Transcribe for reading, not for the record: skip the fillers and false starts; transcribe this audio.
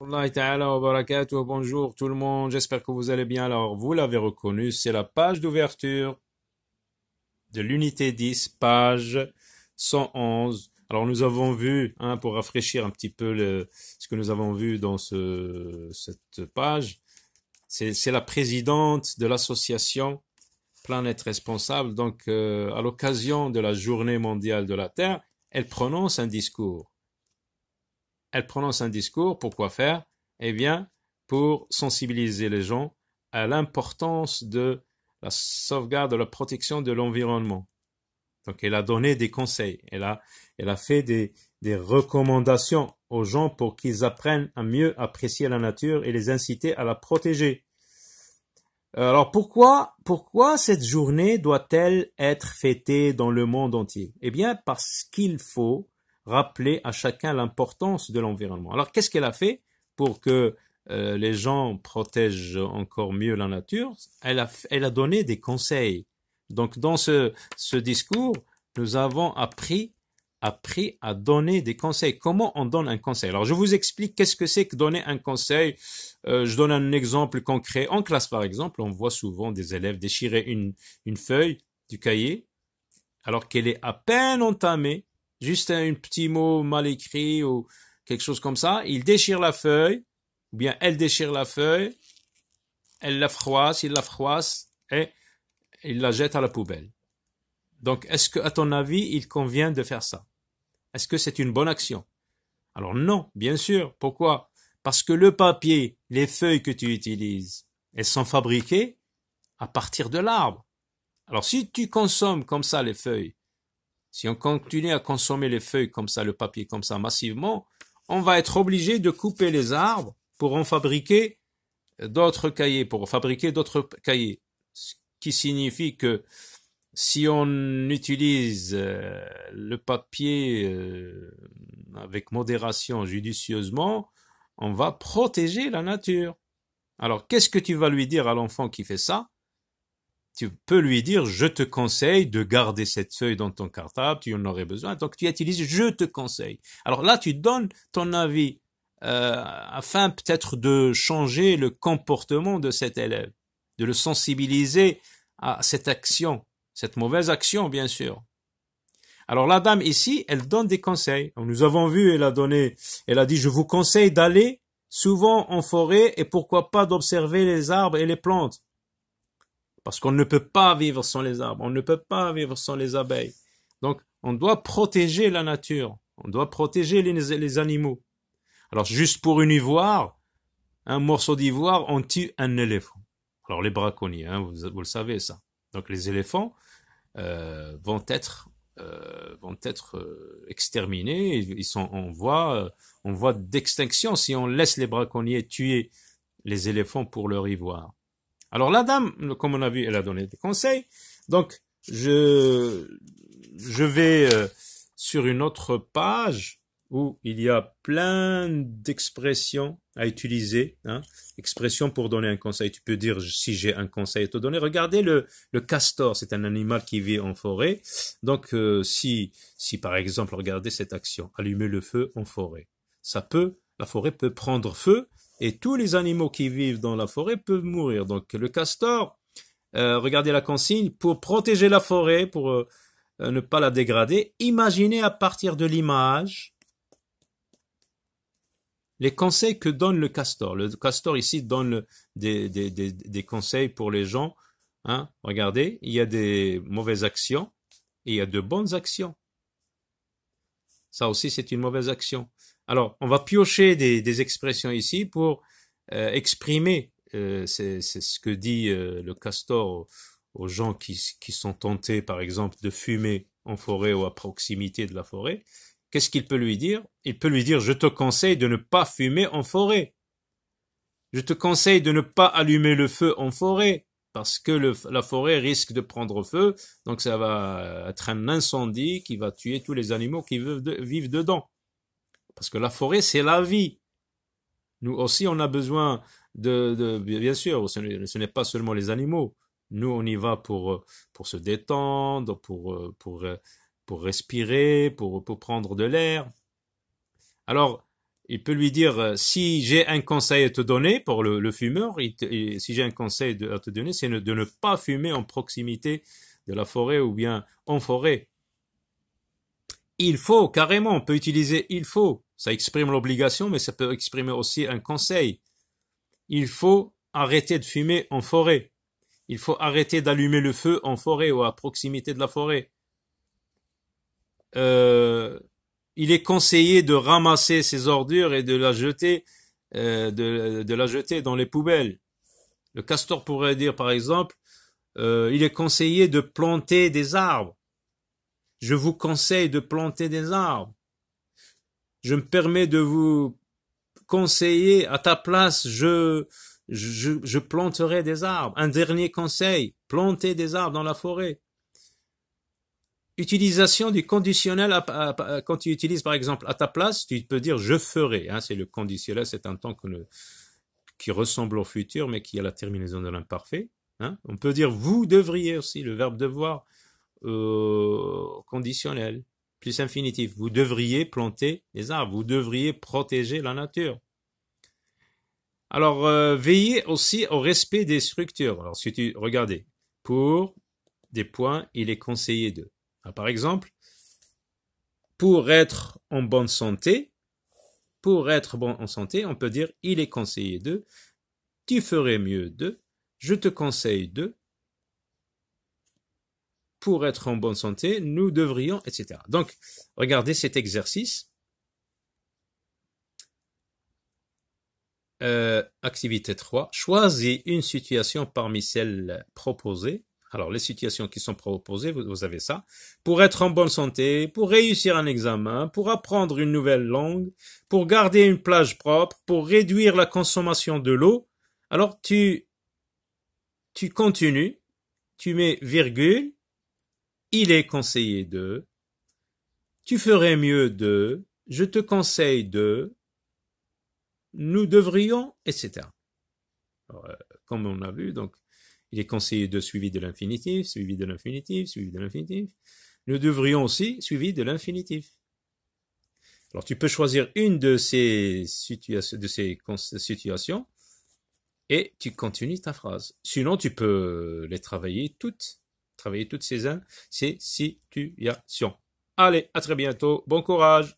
Allah ta'ala wa barakatuh, bonjour tout le monde, j'espère que vous allez bien. Alors, vous l'avez reconnu, c'est la page d'ouverture de l'unité 10, page 111. Alors, nous avons vu, pour rafraîchir un petit peu ce que nous avons vu dans cette page, c'est la présidente de l'association Planète Responsable. Donc, à l'occasion de la journée mondiale de la Terre, elle prononce un discours. Elle prononce un discours, pour quoi faire? Eh bien, pour sensibiliser les gens à l'importance de la sauvegarde, de la protection de l'environnement. Donc, elle a donné des conseils, elle a fait des recommandations aux gens pour qu'ils apprennent à mieux apprécier la nature et les inciter à la protéger. Alors, pourquoi cette journée doit-elle être fêtée dans le monde entier? Eh bien, parce qu'il faut rappeler à chacun l'importance de l'environnement. Alors, qu'est-ce qu'elle a fait pour que les gens protègent encore mieux la nature? Elle a donné des conseils. Donc, dans ce discours, nous avons appris à donner des conseils. Comment on donne un conseil? Alors, je vous explique qu'est-ce que c'est que donner un conseil. Je donne un exemple concret. En classe, par exemple, on voit souvent des élèves déchirer une feuille du cahier alors qu'elle est à peine entamée, juste un petit mot mal écrit ou quelque chose comme ça. Ils déchirent la feuille, ou bien elle déchire la feuille, elle la froisse, il la froisse et il la jette à la poubelle. Donc, est-ce que, à ton avis, il convient de faire ça? Est-ce que c'est une bonne action? Alors non, bien sûr. Pourquoi? Parce que le papier, les feuilles que tu utilises, elles sont fabriquées à partir de l'arbre. Alors si tu consommes comme ça les feuilles, si on continue à consommer les feuilles comme ça, le papier comme ça massivement, on va être obligé de couper les arbres pour en fabriquer d'autres cahiers, Ce qui signifie que si on utilise le papier avec modération, judicieusement, on va protéger la nature. Alors, qu'est-ce que tu vas lui dire à l'enfant qui fait ça? Tu peux lui dire, je te conseille de garder cette feuille dans ton cartable, tu en aurais besoin. Donc, tu utilises, je te conseille. Alors là, tu donnes ton avis afin peut-être de changer le comportement de cet élève, de le sensibiliser à cette action, cette mauvaise action, bien sûr. Alors la dame ici, elle donne des conseils. Nous avons vu, elle a dit, je vous conseille d'aller souvent en forêt et pourquoi pas d'observer les arbres et les plantes. Parce qu'on ne peut pas vivre sans les arbres, on ne peut pas vivre sans les abeilles. Donc, on doit protéger la nature, on doit protéger les animaux. Alors, juste pour une ivoire, un morceau d'ivoire, on tue un éléphant. Alors, les braconniers, vous le savez ça. Donc, les éléphants vont être exterminés. Ils sont en voie d'extinction si on laisse les braconniers tuer les éléphants pour leur ivoire. Alors la dame, comme on a vu, elle a donné des conseils. Donc je vais sur une autre page où il y a plein d'expressions à utiliser, expressions pour donner un conseil. Tu peux dire si j'ai un conseil à te donner. Regardez le castor, c'est un animal qui vit en forêt. Donc si par exemple, regardez cette action, allumer le feu en forêt. La forêt peut prendre feu et tous les animaux qui vivent dans la forêt peuvent mourir. Donc le castor, regardez la consigne, pour protéger la forêt, pour ne pas la dégrader, imaginez à partir de l'image les conseils que donne le castor. Le castor ici donne des conseils pour les gens. Regardez, il y a des mauvaises actions et il y a de bonnes actions. Ça aussi, c'est une mauvaise action. Alors, on va piocher des expressions ici pour exprimer c'est ce que dit le castor aux gens qui sont tentés, par exemple, de fumer en forêt ou à proximité de la forêt. Qu'est-ce qu'il peut lui dire? Il peut lui dire, je te conseille de ne pas fumer en forêt. Je te conseille de ne pas allumer le feu en forêt, parce que la forêt risque de prendre feu, donc ça va être un incendie qui va tuer tous les animaux qui vivent dedans. Parce que la forêt, c'est la vie. Nous aussi, on a besoin bien sûr, ce n'est pas seulement les animaux. Nous, on y va pour se détendre, pour respirer, pour prendre de l'air. Alors, Il peut lui dire, si j'ai un conseil à te donner pour le fumeur, si j'ai un conseil à te donner, c'est de ne pas fumer en proximité de la forêt ou bien en forêt. Il faut, carrément, on peut utiliser il faut. Ça exprime l'obligation, mais ça peut exprimer aussi un conseil. Il faut arrêter de fumer en forêt. Il faut arrêter d'allumer le feu en forêt ou à proximité de la forêt. Il est conseillé de ramasser ses ordures et de la jeter, de la jeter dans les poubelles. Le castor pourrait dire, par exemple, il est conseillé de planter des arbres. Je vous conseille de planter des arbres. Je me permets de vous conseiller, à ta place, je planterai des arbres. Un dernier conseil, planter des arbres dans la forêt. Utilisation du conditionnel, quand tu utilises par exemple à ta place, tu peux dire je ferai. Hein, c'est le conditionnel, c'est un temps qui ressemble au futur, mais qui a la terminaison de l'imparfait. Hein. On peut dire vous devriez aussi, le verbe devoir conditionnel, plus infinitif. Vous devriez planter des arbres, vous devriez protéger la nature. Alors, veillez aussi au respect des structures. Alors, si tu regardez, pour des points, il est conseillé de. Alors, par exemple, pour être en bonne santé, on peut dire il est conseillé de, tu ferais mieux de, je te conseille de, pour être en bonne santé, nous devrions, etc. Donc, regardez cet exercice. Activité 3. Choisis une situation parmi celles proposées. Alors, les situations qui sont proposées, vous avez ça. Pour être en bonne santé, pour réussir un examen, pour apprendre une nouvelle langue, pour garder une plage propre, pour réduire la consommation de l'eau. Alors, tu continues, tu mets virgule, il est conseillé de, tu ferais mieux de, je te conseille de, nous devrions, etc. Alors, comme on a vu, donc, il est conseillé de suivi de l'infinitif, suivi de l'infinitif, suivi de l'infinitif. Nous devrions aussi suivi de l'infinitif. Alors, tu peux choisir une de ces situations et tu continues ta phrase. Sinon, tu peux les travailler toutes ces situations. Allez, à très bientôt. Bon courage.